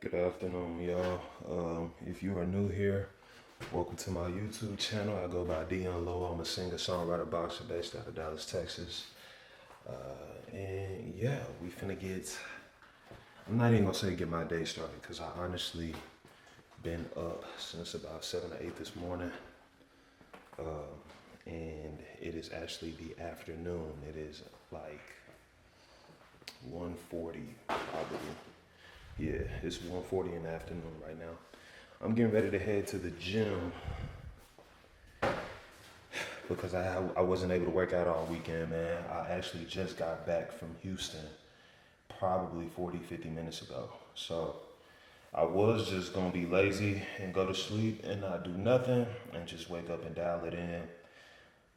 Good afternoon, y'all. If you are new here, welcome to my YouTube channel. I go by Dion Low. I'm a singer, songwriter, boxer based out of Dallas, Texas. And yeah, we finna get, I'm not even gonna say get my day started because I honestly been up since about 7 or 8 this morning. And it is actually the afternoon. It is like 1:40 probably. Yeah, it's 1:40 in the afternoon right now. I'm getting ready to head to the gym because I wasn't able to work out all weekend, man. I actually just got back from Houston probably 40, 50 minutes ago. So I was just gonna be lazy and go to sleep and not do nothing and just wake up and dial it in.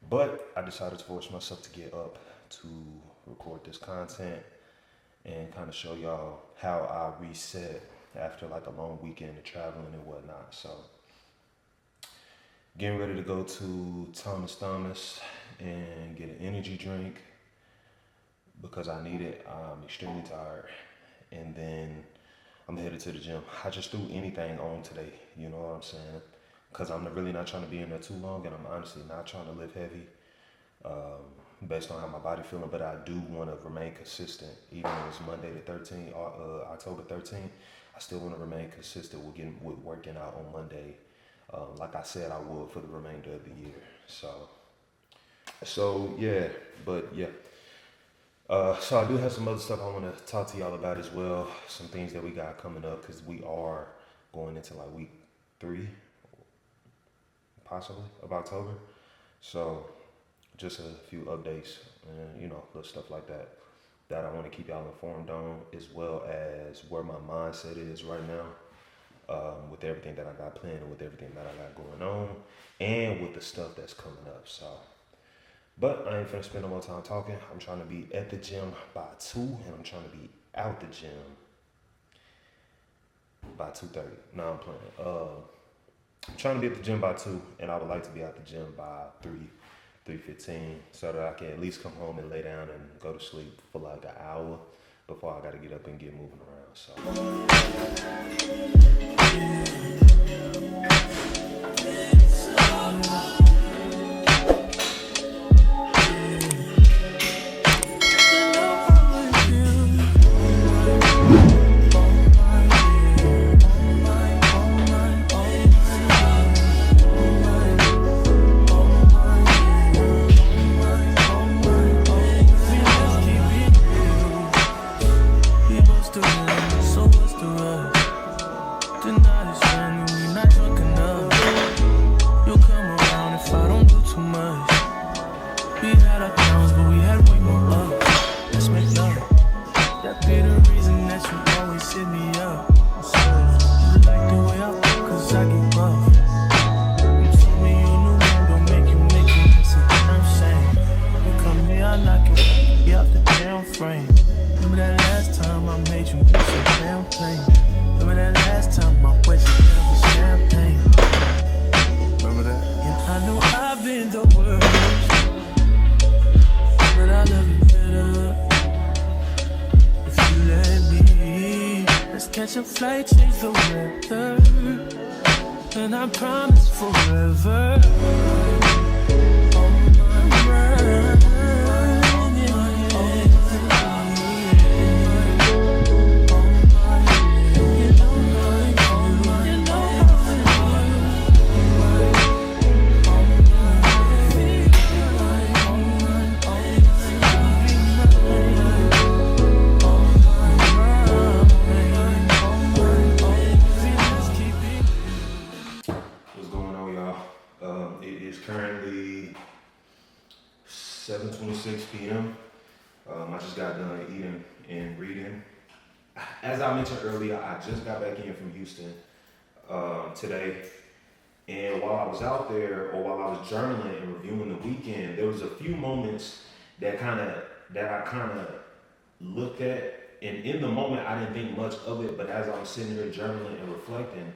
But I decided to force myself to get up to record this content and kind of show y'all how I reset after like a long weekend of traveling and whatnot. So getting ready to go to Thomas and get an energy drink because I need it. I'm extremely tired. And then I'm headed to the gym. I just threw anything on today, you know what I'm saying? Because I'm really not trying to be in there too long, and I'm honestly not trying to lift heavy. Based on how my body feeling, but I do want to remain consistent. Even though it's Monday the 13th, October 13th, I still want to remain consistent with working out on Monday, like I said I would for the remainder of the year. So yeah, but yeah. So I do have some other stuff I want to talk to y'all about as well. Some things that we got coming up because we are going into like week 3, possibly, of October. So just a few updates and little stuff like that I want to keep y'all informed on, as well as where my mindset is right now, with everything that I got planned and with everything that I got going on and with the stuff that's coming up. So, but I ain't finna spend no more time talking. I'm trying to be at the gym by 2 and I'm trying to be out the gym by 2:30. No, I'm playing. I'm trying to be at the gym by 2 and I would like to be out the gym by 3:15, so that I can at least come home and lay down and go to sleep for like an hour before I gotta get up and get moving around. Catch a flight, change the weather, and I promise forever. Currently 7:26 p.m. I just got done eating and reading. As I mentioned earlier, I just got back in from Houston today. And while I was out there, or while I was journaling and reviewing the weekend, there was a few moments that I kind of looked at. And in the moment, I didn't think much of it. But as I was sitting here journaling and reflecting,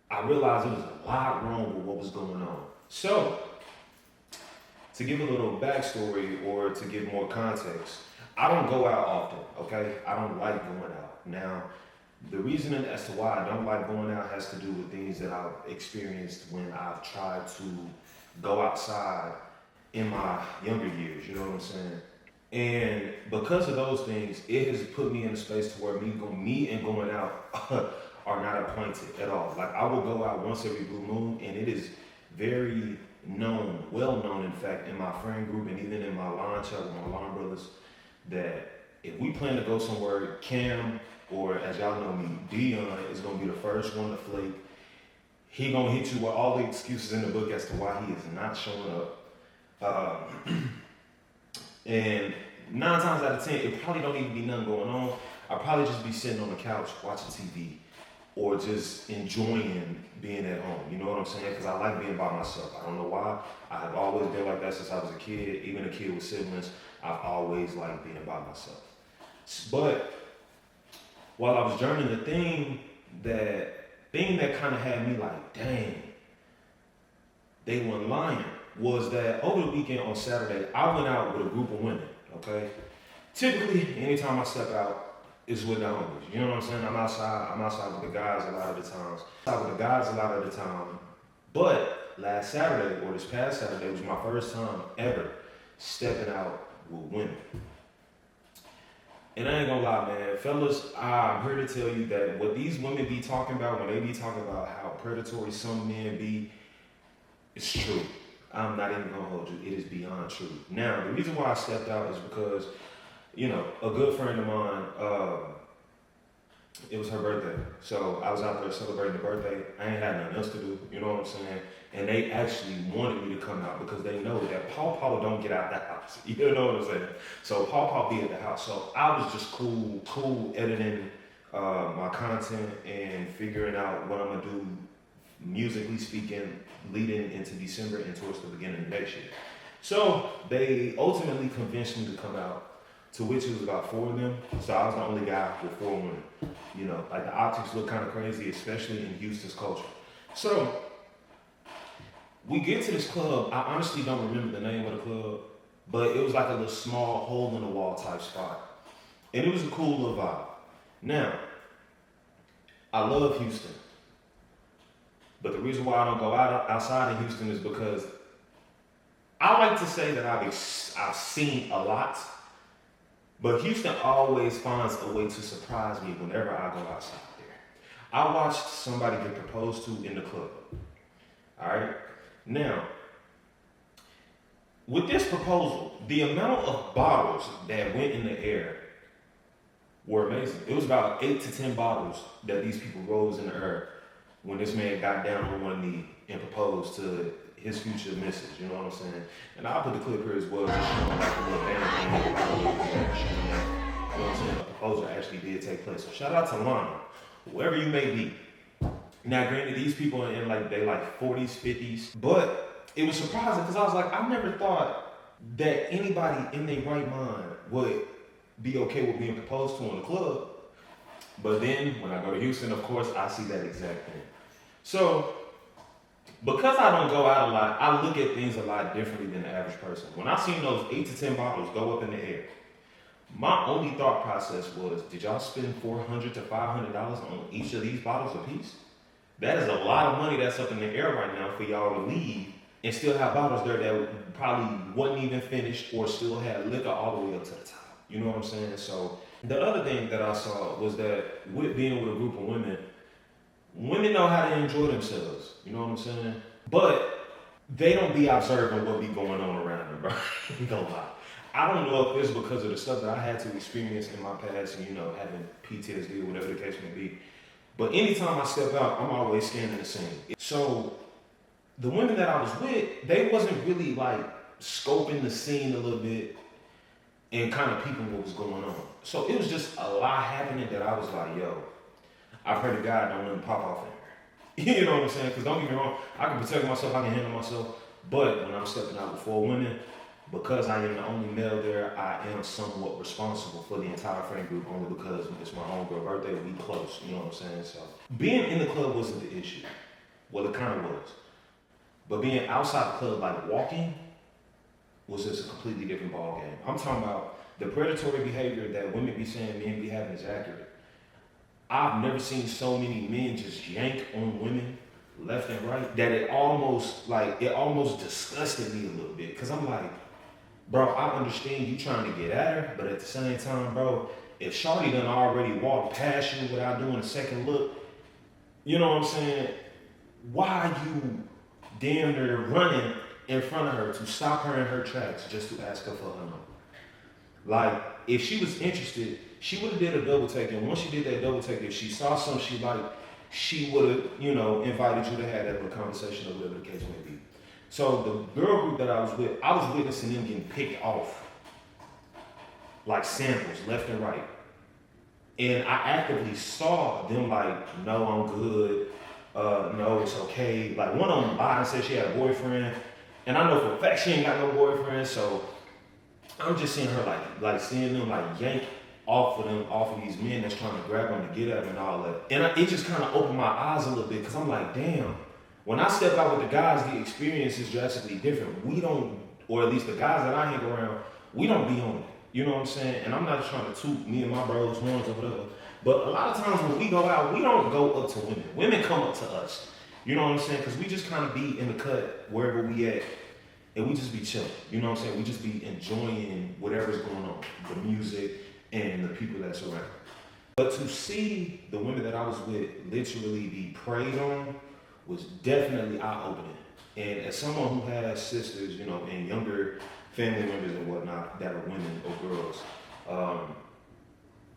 I realized there was a lot wrong with what was going on. So, to give a little backstory or to give more context, I don't go out often, okay? I don't like going out. Now, The reasoning as to why I don't like going out has to do with things that I've experienced when I've tried to go outside in my younger years, you know what I'm saying? And because of those things, it has put me in a space to where me and going out are not acquainted at all. Like I will go out once every blue moon, and it is very known, well known, in fact, in my friend group and even in my line chat with my line brothers, that if we plan to go somewhere, Cam, or as y'all know me, Dion is gonna be the first one to flake. He gonna hit you with all the excuses in the book as to why he is not showing up. And 9 times out of 10, it probably don't even be nothing going on. I'll probably just be sitting on the couch watching TV or just enjoying being at home. You know what I'm saying? Because I like being by myself. I don't know why. I have always been like that since I was a kid. Even a kid with siblings, I've always liked being by myself. But while I was journeying, the thing that kind of had me like, dang, they weren't lying, was that over the weekend on Saturday, I went out with a group of women, okay? Typically, anytime I step out, it's with the homies. You know what I'm saying? I'm outside with the guys a lot of the times. But last Saturday, or this past Saturday, was my first time ever stepping out with women. And I ain't gonna lie, man, fellas, I'm here to tell you that what these women be talking about when they be talking about how predatory some men be, it's true. I'm not even gonna hold you. It is beyond true. Now, the reason why I stepped out is because, you know, a good friend of mine, it was her birthday. So I was out there celebrating the birthday. I ain't had nothing else to do, you know what I'm saying? And they actually wanted me to come out because they know that Paw don't get out the house. You know what I'm saying? So Paw be at the house. So I was just cool editing my content and figuring out what I'm gonna do musically speaking, leading into December and towards the beginning of next year. So they ultimately convinced me to come out, to which it was about 4 of them. So I was the only guy with 4 women. You know, like the optics look kind of crazy, especially in Houston's culture. So we get to this club. I honestly don't remember the name of the club, but it was like a little small hole in the wall type spot. And it was a cool little vibe. Now, I love Houston. But the reason why I don't go outside of Houston is because I like to say that I've seen a lot, but Houston always finds a way to surprise me whenever I go outside there. I watched somebody get proposed to in the club. All right? Now, with this proposal, the amount of bottles that went in the air were amazing. It was about 8 to 10 bottles that these people rose in the air when this man got down on one knee and proposed to his future missus, you know what I'm saying? And I'll put the clip here as well, just showing like a little band thing, you know what I'm saying? The proposal actually did take place. So shout out to Lana, whoever you may be. Now, granted, these people are in like, they like 40s, 50s, but it was surprising because I was like, I never thought that anybody in their right mind would be okay with being proposed to in the club. But then when I go to Houston, of course, I see that exact thing. So, because I don't go out a lot, I look at things a lot differently than the average person. When I seen those 8 to 10 bottles go up in the air, my only thought process was, did y'all spend $400 to $500 on each of these bottles a piece? That is a lot of money that's up in the air right now for y'all to leave and still have bottles there that probably wasn't even finished or still had liquor all the way up to the top. You know what I'm saying? So the other thing that I saw was that with being with a group of women, women know how to enjoy themselves. You know what I'm saying? But they don't be observing what be going on around them, bro. You don't lie. I don't know if it's because of the stuff that I had to experience in my past and, you know, having PTSD or whatever the case may be. But anytime I step out, I'm always scanning the scene. So the women that I was with, they wasn't really like scoping the scene a little bit and kind of peeping what was going on. So it was just a lot happening that I was like, yo, I pray to God don't let me pop off in here. You know what I'm saying? Because don't get me wrong, I can protect myself, I can handle myself. But when I'm stepping out with 4 women, because I am the only male there, I am somewhat responsible for the entire friend group only because it's my homegirl birthday, we close, you know what I'm saying? So being in the club wasn't the issue. Well, it kind of was. But being outside the club, like walking, was just a completely different ball game. I'm talking about the predatory behavior that women be saying men be having is accurate. I've never seen so many men just yank on women left and right that it almost disgusted me a little bit. Cause I'm like, bro, I understand you trying to get at her, but at the same time, bro, if Shawty done already walked past you without doing a second look, you know what I'm saying? Why are you damn near running in front of her to stop her in her tracks just to ask her for her number? Like, if she was interested, she would have did a double take, and once she did that double take, if she saw something she liked, she would have, invited you to have that little conversation or whatever the case may be. So the girl group that I was with, I was witnessing them getting picked off like samples left and right. And I actively saw them like, no, I'm good. No, it's okay. Like one of them lied and said she had a boyfriend. And I know for a fact she ain't got no boyfriend. So I'm just seeing her like seeing them like yank off of these men that's trying to grab them to get at them and all that. And it just kind of opened my eyes a little bit because I'm like, damn. When I step out with the guys, the experience is drastically different. We don't, or at least the guys that I hang around, we don't be on it. You know what I'm saying? And I'm not trying to toot me and my bros horns or whatever. But a lot of times when we go out, we don't go up to women. Women come up to us. You know what I'm saying? Because we just kind of be in the cut wherever we at. And we just be chilling. You know what I'm saying? We just be enjoying whatever's going on. The music and the people that's around. But to see the women that I was with literally be preyed on was definitely eye-opening. And as someone who has sisters, and younger family members and whatnot that are women or girls,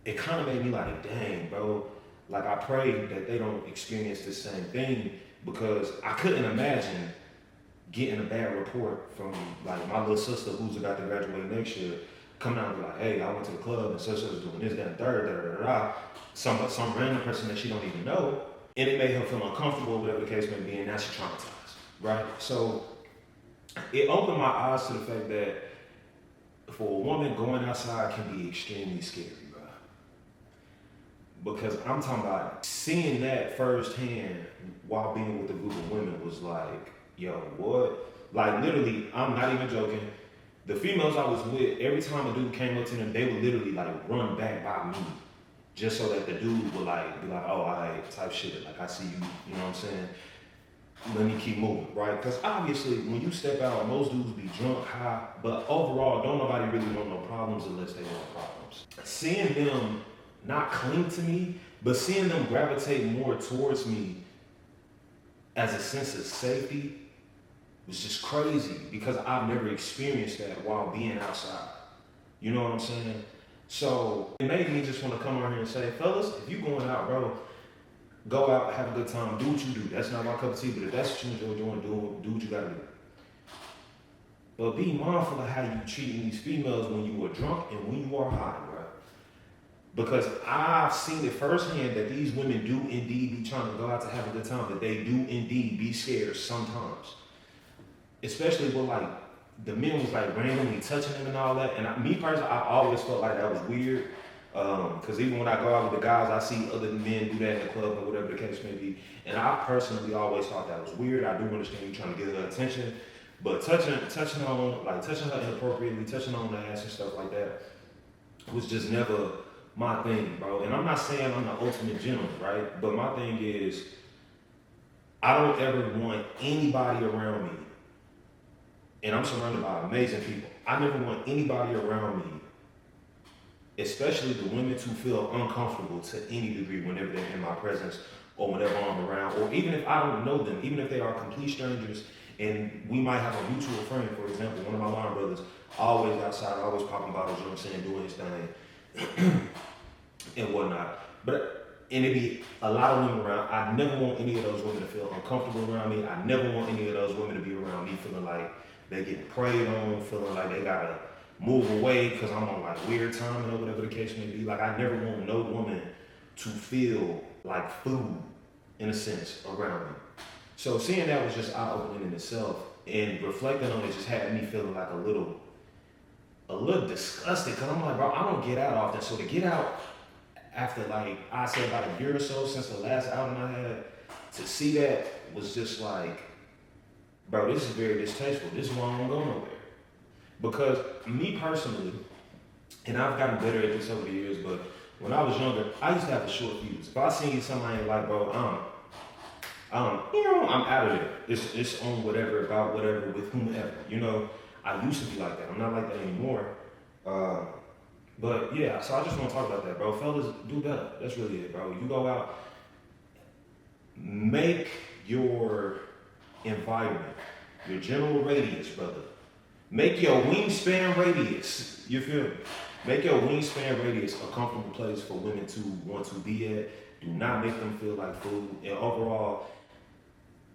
it kind of made me like, dang, bro. Like, I pray that they don't experience the same thing because I couldn't imagine getting a bad report from, like, my little sister who's about to graduate next year, coming out and be like, hey, I went to the club and such was doing this, that, and third, some random person that she don't even know, and it made her feel uncomfortable, whatever the case may be, and now she's traumatized, right? So it opened my eyes to the fact that for a woman, going outside can be extremely scary, bro. Because I'm talking about seeing that firsthand while being with a group of women was like, yo, what? Like, literally, I'm not even joking. The females I was with, every time a dude came up to them, they would literally, like, run back by me just so that the dude would, like, be like, oh, all right, type shit. Like, I see you, you know what I'm saying? Let me keep moving, right? Because obviously, when you step out, most dudes be drunk, high, but overall, don't nobody really want no problems unless they want problems. Seeing them not cling to me, but seeing them gravitate more towards me as a sense of safety was just crazy because I've never experienced that while being outside. You know what I'm saying? So it made me just want to come on here and say, fellas, if you going out, bro, go out, have a good time, do what you do. That's not my cup of tea, but if that's what you enjoy doing, do what you gotta do. But be mindful of how you treating these females when you are drunk and when you are high, bro. Because I've seen it firsthand that these women do indeed be trying to go out to have a good time, but they do indeed be scared sometimes. Especially with like, the men was like randomly touching them and all that. And me personally, I always felt like that was weird. Because even when I go out with the guys, I see other men do that in the club or whatever the case may be. And I personally always thought that was weird. I do understand you trying to get her attention. But touching her inappropriately, touching on the ass and stuff like that was just never my thing, bro. And I'm not saying I'm the ultimate gentleman, right? But my thing is, I don't ever want anybody around me, and I'm surrounded by amazing people. I never want anybody around me, especially the women, to feel uncomfortable to any degree whenever they're in my presence or whenever I'm around, or even if I don't know them, even if they are complete strangers and we might have a mutual friend. For example, one of my line brothers, always outside, always popping bottles, you know what I'm saying, doing his thing and whatnot. And it'd be a lot of women around. I never want any of those women to feel uncomfortable around me. I never want any of those women to be around me feeling like they're getting preyed on, feeling like they gotta move away because I'm on like weird timing or whatever the case may be. Like, I never want no woman to feel like food, in a sense, around me. So seeing that was just eye-opening in itself, and reflecting on it just had me feeling like a little disgusted, because I'm like, bro, I don't get out often. So to get out after, like, I say about a year or so since the last outing I had, to see that was just like, bro, this is very distasteful. This is why I don't go nowhere. Because me personally, and I've gotten better at this over the years, but when I was younger, I used to have a short fuse. If I seen somebody I ain't like, bro, I'm out of there. It's on whatever, about whatever, with whomever. You know, I used to be like that. I'm not like that anymore. But yeah, so I just want to talk about that, bro. Fellas, do better. That's really it, bro. You go out, make your environment, your general radius, brother. Make your wingspan radius. You feel me? Make your wingspan radius a comfortable place for women to want to be at. Do not make them feel like food. And overall,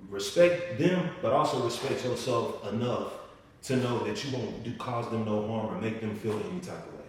respect them, but also respect yourself enough to know that you won't cause them no harm or make them feel any type of way.